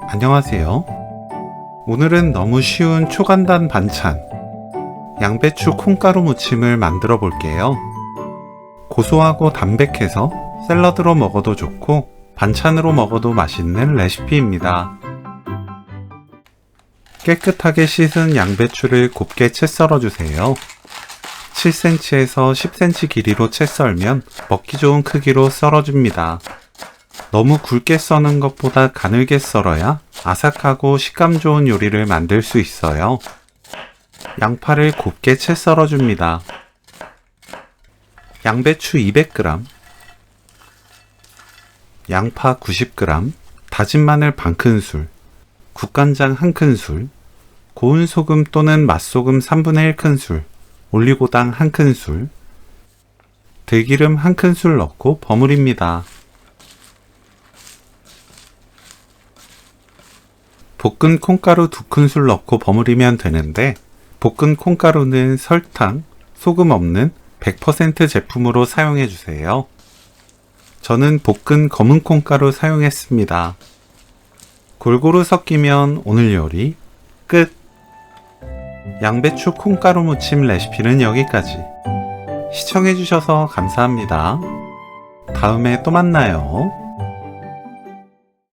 안녕하세요. 오늘은 너무 쉬운 초간단 반찬 양배추 콩가루 무침을 만들어 볼게요. 고소하고 담백해서 샐러드로 먹어도 좋고 반찬으로 먹어도 맛있는 레시피입니다. 깨끗하게 씻은 양배추를 곱게 채 썰어주세요. 7cm에서 10cm 길이로 채 썰면 먹기 좋은 크기로 썰어줍니다. 너무 굵게 써는 것보다 가늘게 썰어야 아삭하고 식감 좋은 요리를 만들 수 있어요. 양파를 곱게 채 썰어줍니다. 양배추 200g, 양파 90g, 다진 마늘 반큰술, 국간장 1큰술, 고운 소금 또는 맛소금 3분의 1큰술, 올리고당 1큰술, 들기름 1큰술 넣고 버무립니다. 볶은 콩가루 2큰술 넣고 버무리면 되는데 볶은 콩가루는 설탕, 소금 없는 100% 제품으로 사용해주세요. 저는 볶은 검은 콩가루 사용했습니다. 골고루 섞이면 오늘 요리 끝! 양배추 콩가루 무침 레시피는 여기까지. 시청해주셔서 감사합니다. 다음에 또 만나요.